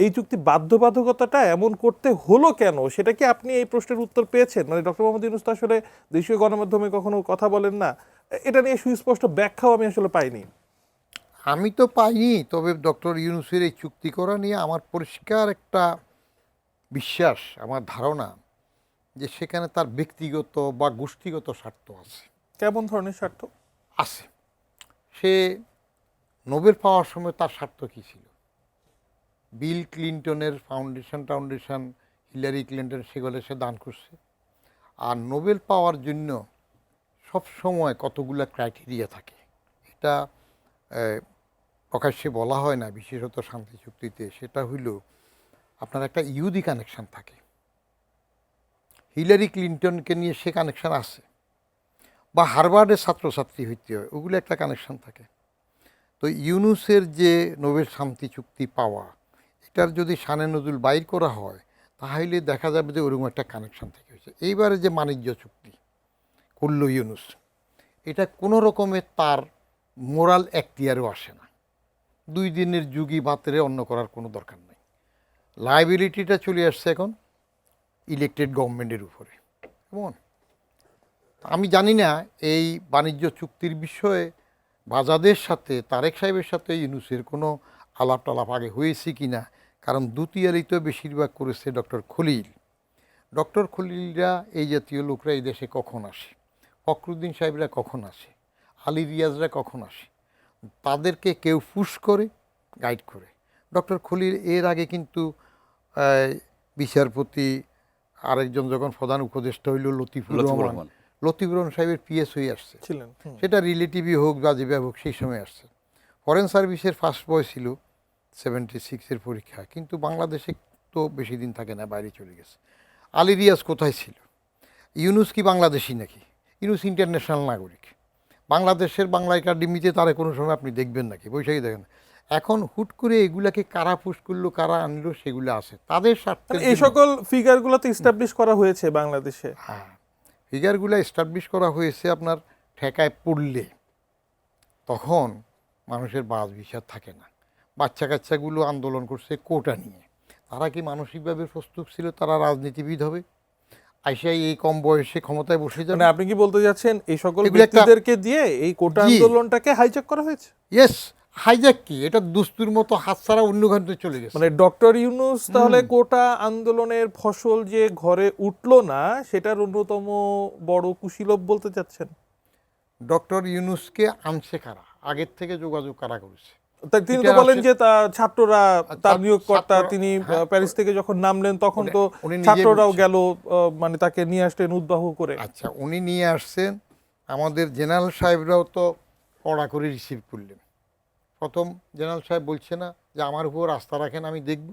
এই চুক্তি বাধ্যবাধকতাটা এমন করতে হলো কেন, সেটা কি আপনি এই প্রশ্নের উত্তর পেয়েছেন? মানে ডক্টর মোহাম্মদ ইউনূস তো আসলে দেশীয় গণমাধ্যমে কখনো কথা বলেন না, এটা নিয়ে সুস্পষ্ট ব্যাখ্যাও আমি আসলে পাইনি। আমি তো পাইনি, তবে ডক্টর ইউনূসের এই চুক্তি করা নিয়ে আমার পরিষ্কার একটা বিশ্বাস, আমার ধারণা যে সেখানে তার ব্যক্তিগত বা গোষ্ঠীগত স্বার্থ আছে। কেমন ধরনের স্বার্থ? আছে। সে নোবেল পাওয়ার সময় তার স্বার্থ কী ছিল? বিল ক্লিনটনের ফাউন্ডেশন হিলারি ক্লিনটন সেগুলো সে দান করছে। আর নোবেল পাওয়ার জন্য সব সময় কতগুলো ক্রাইটেরিয়া থাকে, এটা প্রকাশ্যে বলা হয় না, বিশেষত শান্তি চুক্তিতে। সেটা হইল আপনার একটা ইহুদি কানেকশন থাকে। হিলারি ক্লিনটনকে নিয়ে সে কানেকশন আছে, বা হার্ভার্ডের ছাত্রছাত্রী হইতে হয়, ওগুলো একটা কানেকশন থাকে। তো ইউনূসের যে নোবেল শান্তি চুক্তি পাওয়া, এটার যদি শানে নজুল বাইর করা হয়, তাহলে দেখা যাবে যে ওরকম একটা কানেকশন থেকে হয়েছে। এইবারে যে বাণিজ্য চুক্তি করল ইউনূস, এটা কোনো রকমের তার মোরাল এখতিয়ারও আসে না। 2 দিনের যুগী বাতেরে অন্য করার কোনো দরকার নেই। লায়াবিলিটিটা চলে আসছে এখন ইলেকটেড গভর্নমেন্টের উপরে। কেমন, আমি জানি না এই বাণিজ্য চুক্তির বিষয়ে বাজাদের সাথে তারেক সাহেবের সাথে ইউনূসের কোনো আলাপ টালাপ আগে হয়েছে কি না, কারণ দুতিয়ারি তো বেশিরভাগ করেছে ডক্টর খলিল। ডক্টর খলিলরা, এই জাতীয় লোকরা এই দেশে কখন আসে, ফখরুদ্দিন সাহেবরা কখন আসে, আলী রিয়াজরা কখন আসে, তাদেরকে কেউ পুশ করে, গাইড করে। ডক্টর খলিল এর আগে কিন্তু বিচারপতি আরেকজন যখন প্রধান উপদেষ্টা হইল লতিফুর রহমান, লতিফুর রহমান সাহেবের পিএস হয়ে আসছে ছিলেন। সেটা রিলেটিভই হোক বা যেভাবে হোক, সেই সময় আসছে। ফরেন সার্ভিসের ফার্স্ট বয় ছিল 76-এর পরীক্ষা, কিন্তু বাংলাদেশে তো বেশি দিন থাকে না, বাইরে চলে গেছে। আলী রিয়াজ কোথায় ছিল? ইউনূস কি বাংলাদেশি নাকি? ইউনূস ইন্টারন্যাশনাল নাগরিক। বাংলাদেশের বাংলা একাডেমিতে তারা কোনো সময় আপনি দেখবেন নাকি? বৈশাখী দেখেন। এখন হুট করে এগুলাকে কারা পুশ করলো, কারা আনলো, সেগুলো আছে তাদের স্বার্থের। এই সকল ফিগারগুলো তো এস্টাবলিশ করা হয়েছে বাংলাদেশে। হ্যাঁ, ফিগারগুলো এস্টাবলিশ করা হয়েছে। আপনার ঠেকায় পড়লে তখন মানুষের বাস বিচার থাকে না। বাচ্চা কাচ্চাগুলো আন্দোলন করছে কোটা নিয়ে, তারা কি মানসিকভাবে প্রস্তুত ছিল তারা রাজনীতিবিদ হবে? আইসাই এই কম বয়সে ক্ষমতায় বসে যাবে? মানে আপনি কি বলতে যাচ্ছেন এই সকল ব্যক্তিদেরকে দিয়ে এই কোটা আন্দোলনটাকে হাইজ্যাক করা হয়েছে? ইয়েস, হাইজ্যাক কি, এটা দুস্তুর মতো হাত ছাড়া অন্য ঘন্টে চলে গেছে। মানে ডক্টর ইউনূস তাহলে কোটা আন্দোলনের ফসল যে ঘরে উঠলো না, সেটার অন্যতম বড় কুশীলব বলতে চাচ্ছেন? ডক্টর ইউনূসকে আনছে কারা, আগের থেকে যোগাযোগ কারা করেছে? তিনি তো বলেন যে ছাত্ররা তার নিয়োগকর্তা, তিনি প্যারিস থেকে যখন নামলেন তখন তো ছাত্ররাও গেল, মানে তাকে নিয়ে আসলেন উদ্বাহ করে। আচ্ছা, উনি নিয়ে আসছেন, আমাদের জেনারেল সাহেবরাও তো কড়া করে রিসিভ করলেন। প্রথম জেনারেল সাহেব বলছে না যে আমার উপর আস্থা রাখেন, আমি দেখব।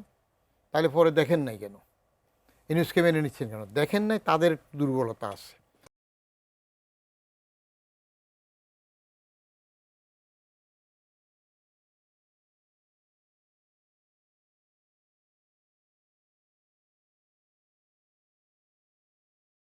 তাহলে পরে দেখেন নাই কেন? ইউনূসকে মেনে নিচ্ছেন কেন? দেখেন নাই, তাদের দুর্বলতা আছে।